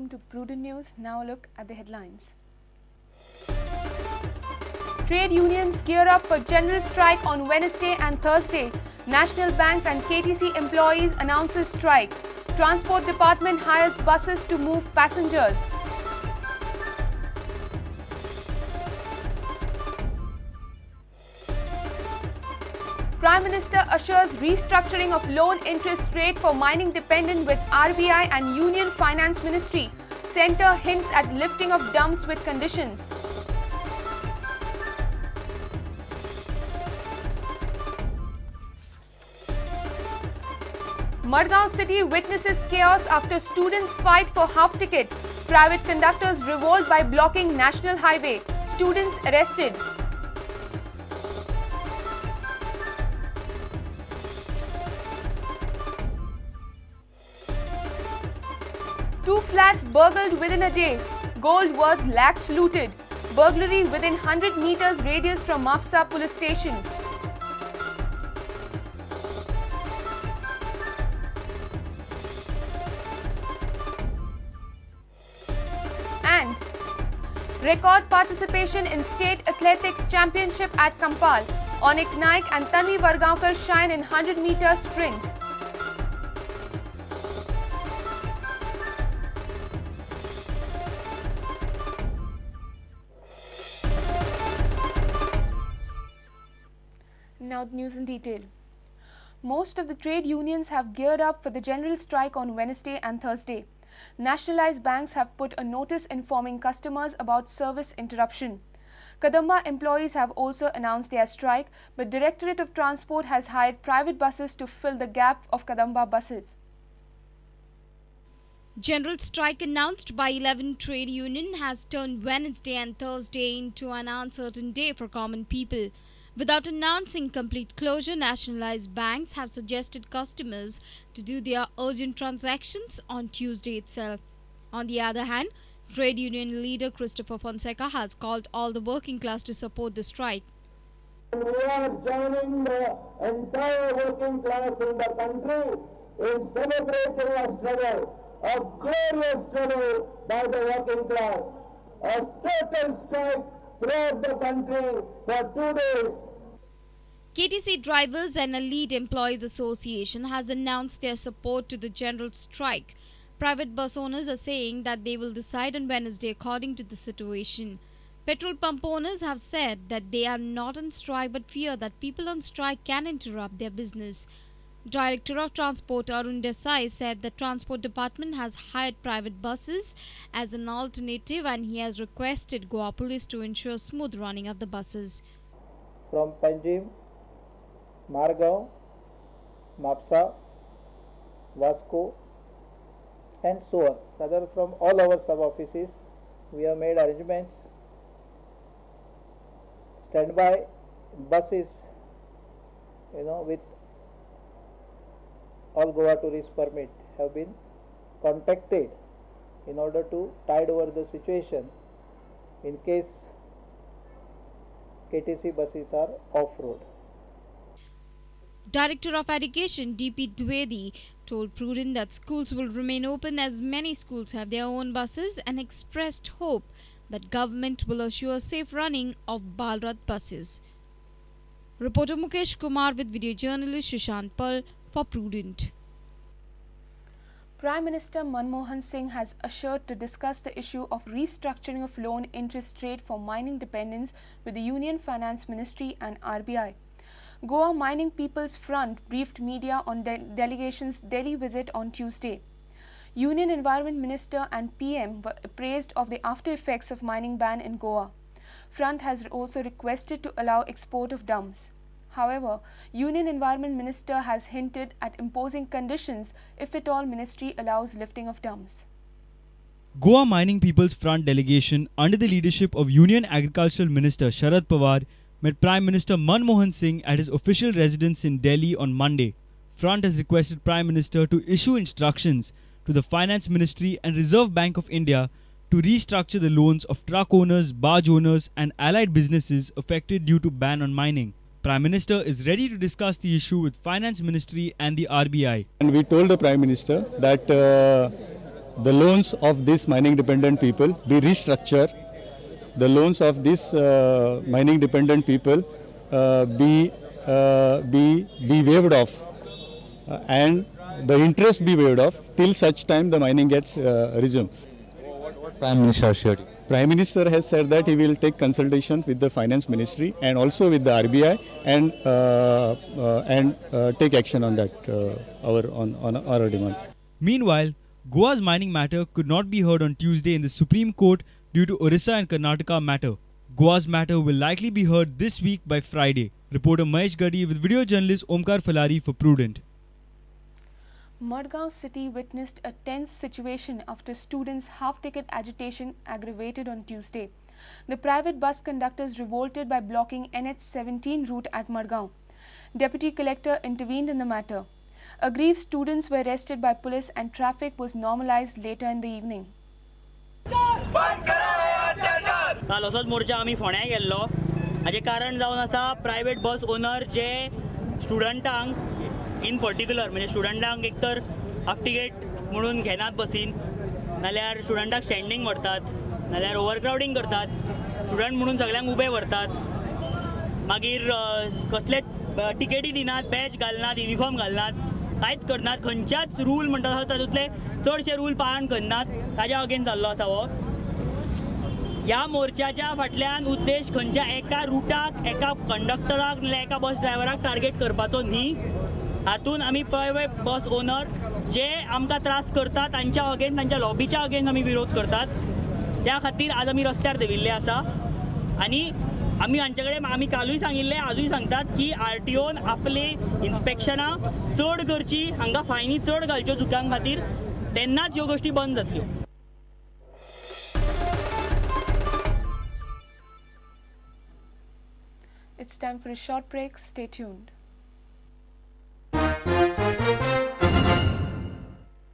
welcome to Prudent News. Now a look at the headlines. Trade unions gear up for general strike on Wednesday and Thursday. National banks and KTC employees announces strike. Transport Department hires buses to move passengers. Prime Minister assures restructuring of loan interest rate for mining dependent with RBI and Union Finance Ministry. Centre hints at lifting of dumps with conditions. Madgaon city witnesses chaos after students fight for half ticket. Private conductors revolt by blocking national highway. Students arrested. Two flats burgled within a day. Gold worth lakhs looted. Burglary within 100 meters radius from Mapsa police station. And record participation in State Athletics Championship at Kampal. Onik Naik and Tanvi Vargaonkar shine in 100-meter sprint. Now the news in detail. Most of the trade unions have geared up for the general strike on Wednesday and Thursday. Nationalized banks have put a notice informing customers about service interruption. Kadamba employees have also announced their strike, but Directorate of Transport has hired private buses to fill the gap of Kadamba buses. General strike announced by 11 trade union has turned Wednesday and Thursday into an uncertain day for common people. Without announcing complete closure, nationalized banks have suggested customers to do their urgent transactions on Tuesday itself. On the other hand, trade union leader Christopher Fonseca has called all the working class to support the strike. We are joining the entire working class in the country in celebrating a struggle, a glorious struggle by the working class. A total strike throughout the country for 2 days. KTC Drivers and Elite Employees Association has announced their support to the general strike. Private bus owners are saying that they will decide on Wednesday according to the situation. Petrol pump owners have said that they are not on strike but fear that people on strike can interrupt their business. Director of Transport Arun Desai said the Transport Department has hired private buses as an alternative and he has requested Goa Police to ensure smooth running of the buses. From Panjim, Margao, Mapsa, Vasco and so on. Rather from all our sub-offices, we have made arrangements. Standby buses, with all Goa tourist permit have been contacted in order to tide over the situation in case KTC buses are off-road. Director of Education DP Dwivedi told Prudent that schools will remain open as many schools have their own buses and expressed hope that government will assure safe running of Balrat buses. Reporter Mukesh Kumar with video journalist Shishant Pal for Prudent. Prime Minister Manmohan Singh has assured to discuss the issue of restructuring of loan interest rate for mining dependents with the Union Finance Ministry and RBI. Goa Mining People's Front briefed media on delegation's Delhi visit on Tuesday. Union Environment Minister and PM were appraised of the after effects of mining ban in Goa. Front has also requested to allow export of dumps. However, Union Environment Minister has hinted at imposing conditions if at all ministry allows lifting of dumps. Goa Mining People's Front delegation under the leadership of Union Agricultural Minister Sharad Pawar met Prime Minister Manmohan Singh at his official residence in Delhi on Monday. Front has requested Prime Minister to issue instructions to the Finance Ministry and Reserve Bank of India to restructure the loans of truck owners, barge owners and allied businesses affected due to ban on mining. Prime Minister is ready to discuss the issue with Finance Ministry and the RBI. And we told the Prime Minister that the loans of these mining dependent people be restructured, the loans of these mining dependent people be waived off, and the interest be waived off till such time the mining gets resumed. Prime Minister assured you? Prime Minister has said that he will take consultation with the Finance Ministry and also with the RBI and take action on that on our demand. Meanwhile, Goa's mining matter could not be heard on Tuesday in the Supreme Court due to Orissa and Karnataka matter. Goa's matter will likely be heard this week by Friday. Reporter Mahesh Gadi with video journalist Omkar Falari for Prudent. Madgaon city witnessed a tense situation after students' half-ticket agitation aggravated on Tuesday. The private bus conductors revolted by blocking NH17 route at Madgaon. Deputy Collector intervened in the matter. Aggrieved students were arrested by police and traffic was normalized later in the evening. काल असोच मोर्चा आमी फोंड्या गेल्लो. हाजे कारण जावन आसा private बस ओनर जे स्टुडंटांक इन पर्टिक्युलर म्हणजे स्टुडंटांक एक तर हाफ टिकेट म्हणून घेनात बसीन, नाल्यार स्टुडंटांक स्टँडींग व्हरतात, नाल्यार ओवरक्रावडींग करतात, स्टुडंट म्हणून सगळ्यांक उबे व्हरतात, मागीर कसलेच टिकेटी दिनात, बॅच घालनात, युनिफॉर्म घालनात, कांयच करनात, खंयच्याच रूल म्हणटा तातूंतले चडशे रूल पालन करनात. ताज्या अगेन्स्ट जाल्लो आसा हो. ह्या मोर्चाच्या फाटल्यान उद्देश खंयच्या एका रुटाक, एका कंडक्टराक नाल्यार एका बस ड्रायव्हराक टार्गेट करपाचो न्ही. हातून आमी प्रायवेट बस ओनर जे आमकां त्रास करतात तांच्या अगेन्स्ट, तांच्या लॉबीच्या अगेन्स्ट आमी विरोध करतात. त्या खातीर आज आमी रस्त्यार देविल्ले आसा आनी आमी हांचे कडेन आमी कालूय सांगिल्लें, आजूय सांगतात की RTOन आपले इन्स्पेक्शनां चड करची, हांगा फायनी चड घालच्यो चुकां खातीर, तेन्नाच ह्यो गोश्टी बंद जातल्यो. It's time for a short break. Stay tuned.